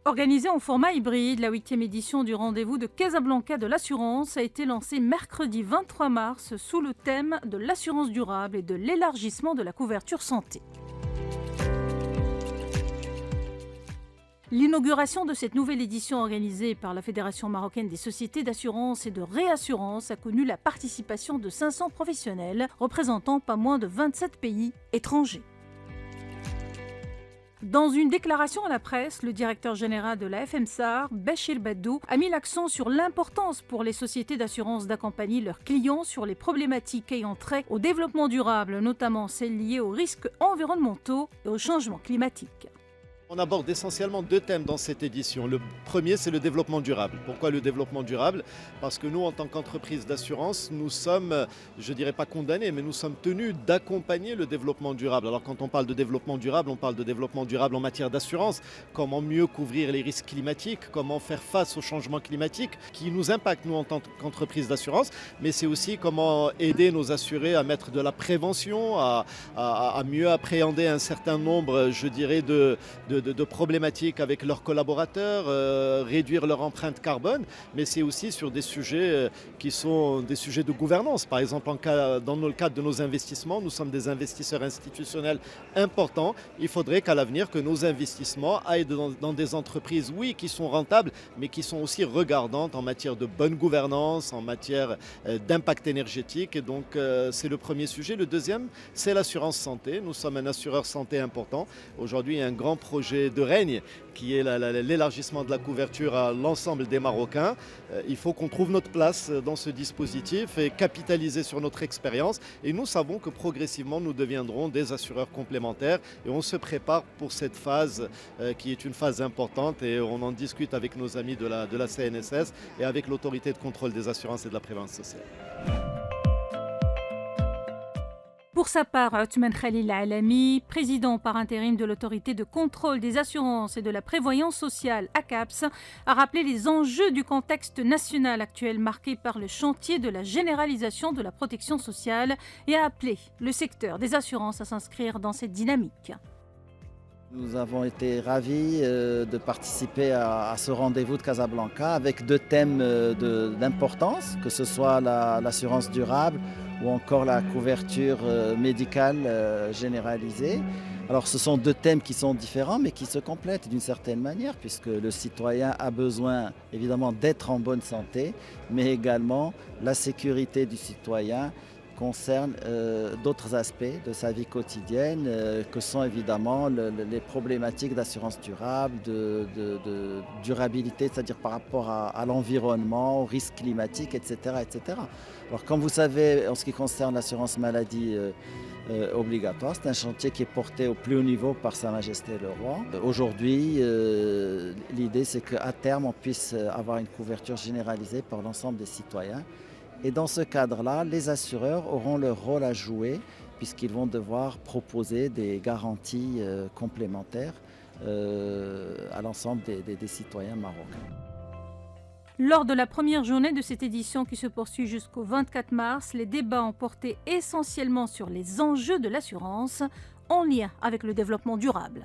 Organisée en format hybride, la 8e édition du rendez-vous de Casablanca de l'assurance a été lancée mercredi 23 mars sous le thème de l'assurance durable et de l'élargissement de la couverture santé. L'inauguration de cette nouvelle édition organisée par la Fédération marocaine des sociétés d'assurance et de réassurance a connu la participation de 500 professionnels représentant pas moins de 27 pays étrangers. Dans une déclaration à la presse, le directeur général de la FMSAR, Bachir Badou, a mis l'accent sur l'importance pour les sociétés d'assurance d'accompagner leurs clients sur les problématiques ayant trait au développement durable, notamment celles liées aux risques environnementaux et au changement climatique. On aborde essentiellement deux thèmes dans cette édition. Le premier, c'est le développement durable. Pourquoi le développement durable? Parce que nous, en tant qu'entreprise d'assurance, nous sommes, je ne dirais pas condamnés, mais nous sommes tenus d'accompagner le développement durable. Alors quand on parle de développement durable, on parle de développement durable en matière d'assurance. Comment mieux couvrir les risques climatiques, comment faire face au changement climatique qui nous impacte, nous, en tant qu'entreprise d'assurance. Mais c'est aussi comment aider nos assurés à mettre de la prévention, à mieux appréhender un certain nombre, je dirais, de problématiques avec leurs collaborateurs, réduire leur empreinte carbone, mais c'est aussi sur des sujets qui sont des sujets de gouvernance. Par exemple, dans le cadre de nos investissements, nous sommes des investisseurs institutionnels importants. Il faudrait qu'à l'avenir, que nos investissements aillent dans des entreprises, oui, qui sont rentables, mais qui sont aussi regardantes en matière de bonne gouvernance, en matière d'impact énergétique. Et donc, c'est le premier sujet. Le deuxième, c'est l'assurance santé. Nous sommes un assureur santé important. Aujourd'hui, il y a un grand projet de règne qui est l'élargissement de la couverture à l'ensemble des Marocains. Il faut qu'on trouve notre place dans ce dispositif et capitaliser sur notre expérience. Et nous savons que progressivement, nous deviendrons des assureurs complémentaires et on se prépare pour cette phase qui est une phase importante et on en discute avec nos amis de la CNSS et avec l'autorité de contrôle des assurances et de la prévention sociale. Pour sa part, Othman Khalil Alami, président par intérim de l'autorité de contrôle des assurances et de la prévoyance sociale ACAPS, a rappelé les enjeux du contexte national actuel marqué par le chantier de la généralisation de la protection sociale et a appelé le secteur des assurances à s'inscrire dans cette dynamique. Nous avons été ravis de participer à ce rendez-vous de Casablanca avec deux thèmes d'importance, que ce soit l'assurance durable ou encore la couverture médicale généralisée. Alors ce sont deux thèmes qui sont différents mais qui se complètent d'une certaine manière puisque le citoyen a besoin évidemment d'être en bonne santé mais également la sécurité du citoyen concerne d'autres aspects de sa vie quotidienne que sont évidemment les problématiques d'assurance durable, de durabilité, c'est-à-dire par rapport à l'environnement, aux risques climatiques, etc., etc. Alors comme vous savez, en ce qui concerne l'assurance maladie obligatoire, c'est un chantier qui est porté au plus haut niveau par Sa Majesté le Roi. Aujourd'hui, l'idée c'est qu'à terme on puisse avoir une couverture généralisée par l'ensemble des citoyens. Et dans ce cadre-là, les assureurs auront leur rôle à jouer puisqu'ils vont devoir proposer des garanties complémentaires à l'ensemble des citoyens marocains. Lors de la première journée de cette édition qui se poursuit jusqu'au 24 mars, les débats ont porté essentiellement sur les enjeux de l'assurance en lien avec le développement durable.